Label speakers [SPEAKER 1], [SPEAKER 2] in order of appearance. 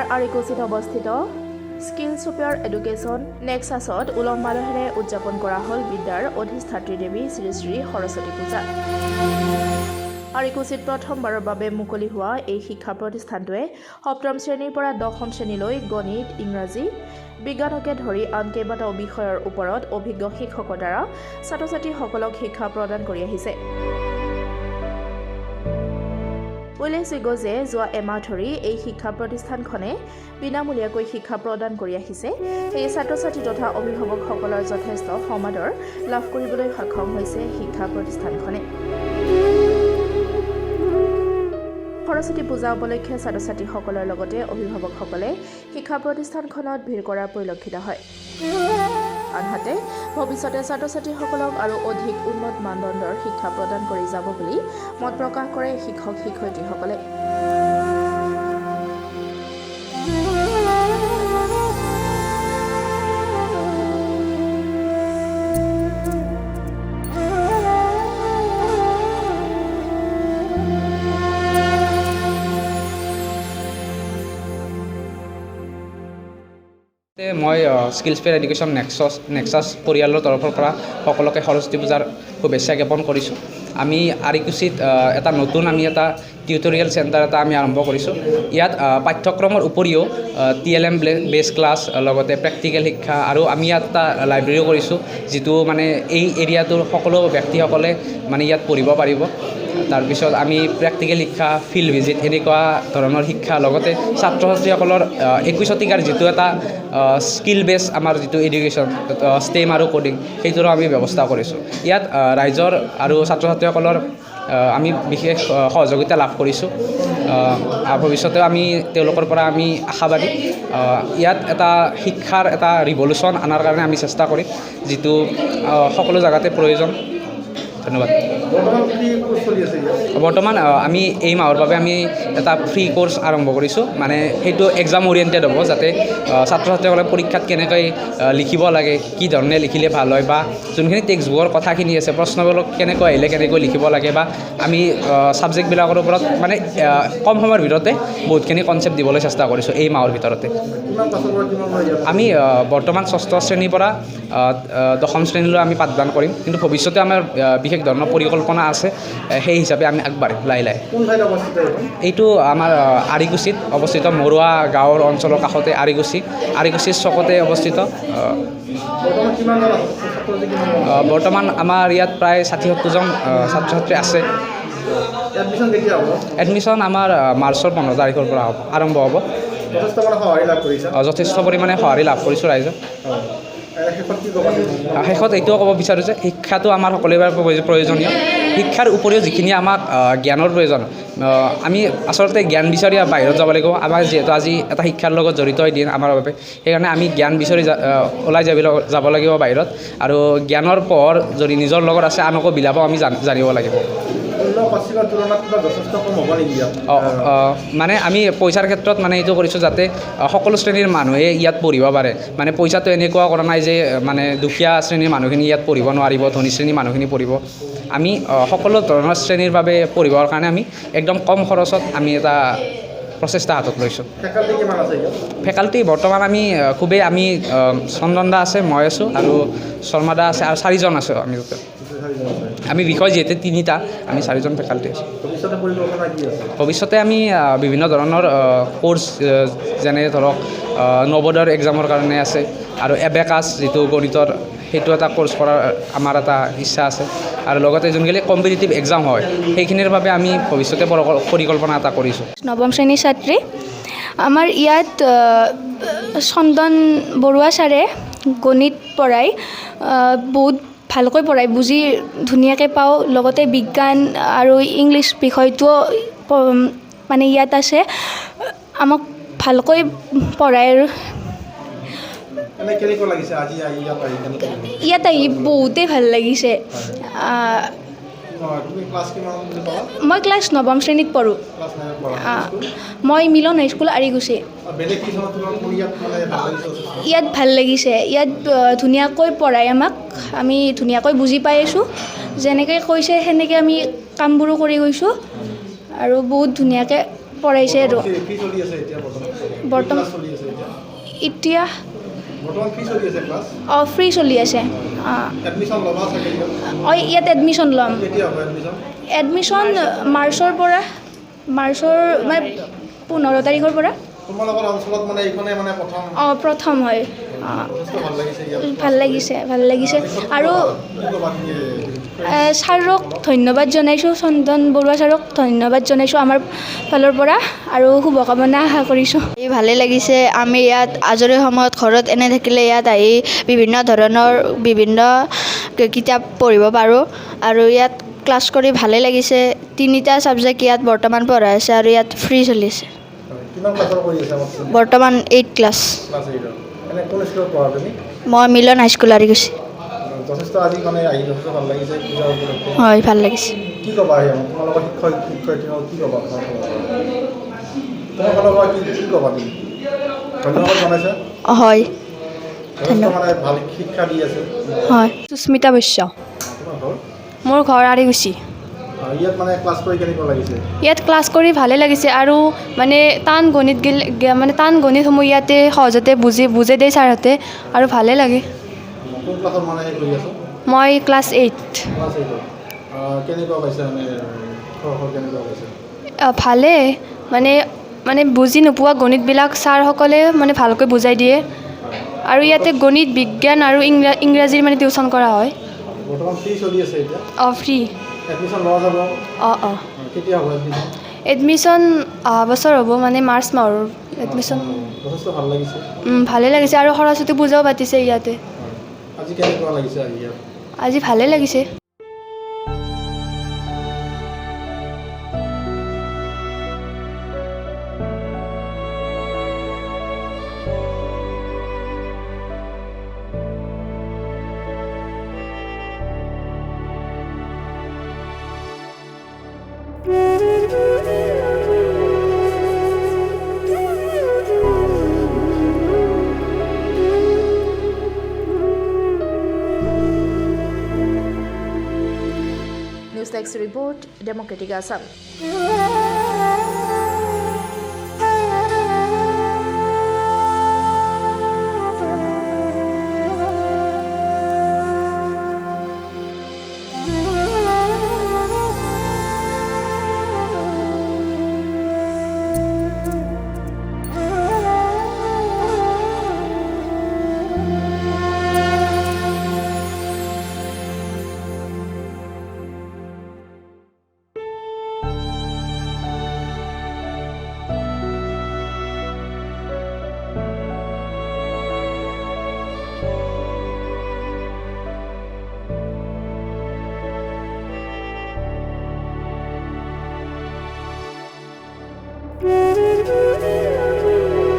[SPEAKER 1] জিলাৰ আৰিকুছিত অৱস্থিত skill super education নেক্সাছত উলহ মালহেৰে উদযাপন কৰা হ'ল বিদ্যাৰ অধিষ্ঠাত্ৰী দেৱী শ্ৰী শ্ৰী সৰস্বতী পূজা। আৰিকুছিত প্ৰথমবাৰৰ বাবে মুকলি হোৱা এই শিক্ষা প্ৰতিষ্ঠানটোৱে সপ্তম শ্ৰেণীৰ পৰা দশম শ্ৰেণীলৈ গণিত, ইংৰাজী, বিজ্ঞানকে ধৰি আন কেইবাটাও বিষয়ৰ ওপৰত অভিজ্ঞ শিক্ষকৰ দ্বাৰা ছাত্ৰ-ছাত্ৰীসকলক শিক্ষা প্ৰদান কৰি আহিছে। উল্লেখযোগ্য যে যোৱা এমাহ ধৰি এই শিক্ষা প্ৰতিষ্ঠানখনে বিনামূলীয়াকৈ শিক্ষা প্ৰদান কৰি আহিছে। এই ছাত্ৰ-ছাত্ৰী তথা অভিভাৱকসকলৰ যথেষ্ট সমাদৰ লাভ কৰিবলৈ সক্ষম হৈছে শিক্ষা প্ৰতিষ্ঠানখনে। সৰস্বতী পূজা উপলক্ষে ছাত্ৰ-ছাত্ৰীসকলৰ লগতে অভিভাৱকসকলে শিক্ষা প্ৰতিষ্ঠানখনত ভিৰ কৰা পৰিলক্ষিত হয়। আনহাতে ভৱিষ্যতে ছাত্ৰ-ছাত্ৰীসকলক আৰু অধিক উন্নত মানদণ্ডৰ শিক্ষা প্ৰদান কৰি যাব বুলি মত প্ৰকাশ কৰে শিক্ষক-শিক্ষয়িত্ৰীসকলে।
[SPEAKER 2] মই স্কিল ছুপাৰ এডুকেশ্যন নেক্সাছ পৰিয়ালৰ তৰফৰ পৰা সকলোকে সৰস্বতী পূজাৰ শুভেচ্ছা জ্ঞাপন কৰিছোঁ। আমি আৰিকুছিত এটা টিউটৰিয়েল চেণ্টাৰ এটা আমি আৰম্ভ কৰিছোঁ। ইয়াত পাঠ্যক্ৰমৰ উপৰিও TLM বেছ ক্লাছ, লগতে প্ৰেক্টিকেল শিক্ষা, আৰু আমি ইয়াত এটা লাইব্ৰেৰীও কৰিছোঁ, যিটো মানে এই এৰিয়াটোৰ সকলো ব্যক্তিসকলে মানে ইয়াত পঢ়িব পাৰিব। তাৰপিছত আমি প্ৰেক্টিকেল শিক্ষা, ফিল্ড ভিজিট, এনেকুৱা ধৰণৰ শিক্ষা, লগতে ছাত্ৰ ছাত্ৰীসকলৰ 21 শতিকাৰ যিটো এটা স্কিল বেছ আমাৰ যিটো এডুকেশ্যন, ষ্টেম আৰু কোডিং, সেইটোৰো আমি ব্যৱস্থা কৰিছোঁ। ইয়াত ৰাইজৰ আৰু ছাত্ৰ ছাত্ৰীসকলৰ আমি বিশেষ সহযোগিতা লাভ কৰিছোঁ। ভৱিষ্যতেও আমি তেওঁলোকৰ পৰা আমি আশাবাদী। ইয়াত এটা শিক্ষাৰ এটা ৰিভলিউশ্যন অনাৰ কাৰণে আমি চেষ্টা কৰিম, যিটো সকলো জেগাতে প্ৰয়োজন। ধন্যবাদ। বৰ্তমান আমি এই মাহৰ বাবে আমি এটা ফ্ৰী কোৰ্চ আৰম্ভ কৰিছোঁ। মানে সেইটো এক্সাম অৰিয়েণ্টেড হ'ব, যাতে ছাত্ৰ ছাত্ৰীসকলে পৰীক্ষাত কেনেকৈ লিখিব লাগে, কি ধৰণে লিখিলে ভাল হয়, বা যোনখিনি টেক্সট বুকৰ কথাখিনি আছে, প্ৰশ্নবোৰ কেনেকৈ আহিলে কেনেকৈ লিখিব লাগে, বা আমি ছাবজেক্টবিলাকৰ ওপৰত মানে কম সময়ৰ ভিতৰতে বহুতখিনি কনচেপ্ট দিবলৈ চেষ্টা কৰিছোঁ এই মাহৰ ভিতৰতে। আমি বৰ্তমান 6ষ্ঠ শ্ৰেণীৰ পৰা 10ম শ্ৰেণীলৈ আমি পাঠদান কৰিম, কিন্তু ভৱিষ্যতে আমাৰ বিশেষ ধৰণৰ পৰিকল্পনা আছে। সেই হিচাপে আমি আগবাঢ়িম লাহে লাহে। এইটো আমাৰ আৰিকুছিত অৱস্থিত, মৰুৱা গাঁৱৰ অঞ্চলৰ কাষতে আৰিকুছিৰ চকতে অৱস্থিত। বৰ্তমান আমাৰ ইয়াত প্ৰায় 60-70জন ছাত্ৰ ছাত্ৰী আছে। এডমিশ্যন আমাৰ মাৰ্চৰ 15 তাৰিখৰ পৰা আৰম্ভ হ'ব। যথেষ্ট পৰিমাণে সঁহাৰি লাভ কৰিছোঁ ৰাইজৰ। শেষত এইটোও ক'ব বিচাৰোঁ যে শিক্ষাটো আমাৰ সকলোৰে প্ৰয়োজনীয়। শিক্ষাৰ উপৰিও যিখিনি আমাক জ্ঞানৰ প্ৰয়োজন, আমি আচলতে জ্ঞান বিচাৰি বাহিৰত যাব লাগিব। আমাৰ যিহেতু আজি এটা শিক্ষাৰ লগত জড়িত হৈ দিন আমাৰ বাবে, সেইকাৰণে আমি জ্ঞান বিচাৰি ওলাই যাব লাগিব বাহিৰত। আৰু জ্ঞানৰ পোহৰ যদি নিজৰ লগত আছে, আনকো বিলাব আমি জানিব লাগিব। মানে আমি পইচাৰ ক্ষেত্ৰত মানে এইটো কৰিছোঁ, যাতে সকলো শ্ৰেণীৰ মানুহে ইয়াত পঢ়িব পাৰে। মানে পইচাটো এনেকুৱা কৰা নাই যে মানে দুখীয়া শ্ৰেণীৰ মানুহখিনি ইয়াত পঢ়িব নোৱাৰিব, ধনী শ্ৰেণীৰ মানুহখিনি পঢ়িব। আমি সকলো ধৰণৰ শ্ৰেণীৰ বাবে পঢ়িবৰ কাৰণে আমি একদম কম খৰচত আমি এটা প্ৰচেষ্টা হাতত লৈছোঁ। ফেকাল্টি বৰ্তমান আমি চন্দন দা আছে, মই আছোঁ, আৰু শৰ্মা দা আছে, আৰু 4জন আছোঁ আমি তাতে। আমি বিষয় যিহেতু 3টা, আমি 4জন ফেকাল্টি আছোঁ। ভৱিষ্যতে আমি বিভিন্ন ধৰণৰ কোৰ্চ, যেনে ধৰক নৱোদয়ৰ এক্সামৰ কাৰণে আছে, আৰু এবেকাছ যিটো গণিতৰ, সেইটো এটা কোৰ্চ কৰাৰ আমাৰ এটা ইচ্ছা আছে। আৰু লগতে যোনখিনি কম্পিটিটিভ এক্সাম হয়, সেইখিনিৰ বাবে আমি ভৱিষ্যতে পৰিকল্পনা এটা কৰিছোঁ।
[SPEAKER 3] 9ম শ্ৰেণীৰ ছাত্ৰী। আমাৰ ইয়াত চন্দন বৰুৱা ছাৰে গণিত পঢ়ায়, বহুত ভালকৈ পঢ়ায়, বুজি ধুনীয়াকৈ পাওঁ। লগতে বিজ্ঞান আৰু ইংলিছ বিষয়টোও মানে ইয়াত আছে, আমাক ভালকৈ পঢ়ায়। আৰু ইয়াত আহি বহুতেই ভাল লাগিছে। মই ক্লাছ 9ম শ্ৰেণীত পঢ়োঁ। মই মিলন হাইস্কুল আৰিকুছি। ইয়াত ভাল লাগিছে, ইয়াত ধুনীয়াকৈ পঢ়ায় আমাক, আমি ধুনীয়াকৈ বুজি পাই আছোঁ। যেনেকৈ কৈছে সেনেকৈ আমি কামবোৰো কৰি গৈছোঁ, আৰু বহুত ধুনীয়াকৈ পঢ়াইছে আৰু
[SPEAKER 4] কি চলি আছে এতিয়া
[SPEAKER 3] বৰ্তমান
[SPEAKER 4] চলি আছে এতিয়া
[SPEAKER 3] এতিয়া
[SPEAKER 4] বৰ্তমান কি চলি আছে ক্লাছ
[SPEAKER 3] ফ্ৰী চলি আছে
[SPEAKER 4] এডমিশ্যন ল'বা চাগে
[SPEAKER 3] ইয়াত এডমিশ্যন ল'ম
[SPEAKER 4] কেতিয়া হ'ব এডমিশ্যন
[SPEAKER 3] এডমিশ্যন মাৰ্চৰ মানে 15 তাৰিখৰ পৰা
[SPEAKER 4] তোমালোকৰ অঞ্চলত মানে এইখনে মানে প্ৰথম
[SPEAKER 3] প্ৰথম হয়
[SPEAKER 4] যথেষ্ট ভাল লাগিছে ইয়াত
[SPEAKER 3] ভাল লাগিছে আৰু
[SPEAKER 4] কি ক'বা তুমি
[SPEAKER 3] ছাৰক ধন্যবাদ জনাইছোঁ চন্দন বৰুৱা ছাৰক ধন্যবাদ জনাইছোঁ আমাৰ ফালৰ পৰা আৰু শুভকামনা আশা কৰিছোঁ
[SPEAKER 5] ভালে লাগিছে আমি ইয়াত আজৰি সময়ত ঘৰত এনে থাকিলে ইয়াত আহি বিভিন্ন কিতাপ পঢ়িব পাৰোঁ আৰু ইয়াত ক্লাছ কৰি ভালে লাগিছে 3টা ছাবজেক্ট ইয়াত বৰ্তমান পঢ়াই আছে আৰু ইয়াত ফ্ৰী চলি আছে
[SPEAKER 4] কিমান ক্লাছৰ কৰি আছে আমাক
[SPEAKER 5] বৰ্তমান 8 ক্লাছ
[SPEAKER 4] ক্লাছ 8 এনে কোন স্কুলত পঢ়া তুমি
[SPEAKER 5] মই মিলন হাইস্কুল গৈছে
[SPEAKER 4] যথেষ্ট আজি মানে আহি যথেষ্ট ভাল লাগিছে পূজা উপলক্ষে
[SPEAKER 5] হয় ভাল লাগিছে
[SPEAKER 4] কি ক'বা তোমালোকৰ শিক্ষয়িত্ৰীসকল কি ক'বা তোমাৰ ফালৰ পৰা কি ক'বা তুমি ধন্যবাদ জনাইছা
[SPEAKER 5] হয়
[SPEAKER 4] যথেষ্ট মানে ভাল শিক্ষা দি আছে
[SPEAKER 5] হয়
[SPEAKER 3] সুস্মিতা বৈশ্য
[SPEAKER 4] তোমাৰ ঘৰ
[SPEAKER 3] মোৰ ঘৰ আৰিগুচি
[SPEAKER 4] ইয়াত মানে ক্লাছ কৰি কেনেকুৱা লাগিছে
[SPEAKER 3] ইয়াত ক্লাছ কৰি ভালে লাগিছে আৰু মানে টান গণিতসমূহ ইয়াতে সহজতে বুজাই দিয়ে ছাৰহঁতে আৰু ভালে লাগে
[SPEAKER 4] কোন ক্লাছত মানে হেৰি কৰি আছো
[SPEAKER 3] মই ক্লাছ 8
[SPEAKER 4] ক্লাছ 8 কেনেকুৱা পাইছে মানে কেনেকুৱা পাইছে
[SPEAKER 3] ভালে মানে বুজি নোপোৱা গণিতবিলাক ছাৰসকলে মানে ভালকৈ বুজাই দিয়ে আৰু ইয়াতে গণিত বিজ্ঞান আৰু ইংৰাজীৰ মানে টিউশ্যন কৰা হয়
[SPEAKER 4] বৰ্তমান ফ্ৰী চলি আছে এতিয়া
[SPEAKER 3] ফ্ৰী
[SPEAKER 4] এডমিশ্যন লোৱা যাব কেতিয়া হ'ব
[SPEAKER 3] এডমিশ্যন অহা বছৰ হ'ব মানে মাৰ্চ মাহৰ এডমিশ্যন
[SPEAKER 4] যথেষ্ট ভাল লাগিছে
[SPEAKER 3] ভালে লাগিছে আৰু সৰস্বতী পূজাও পাতিছে ইয়াতে
[SPEAKER 4] আজি কেনেকুৱা লাগিছে আহি ইয়াত
[SPEAKER 3] আজি ভালে লাগিছে
[SPEAKER 1] News Desk Report, Democratic Assam.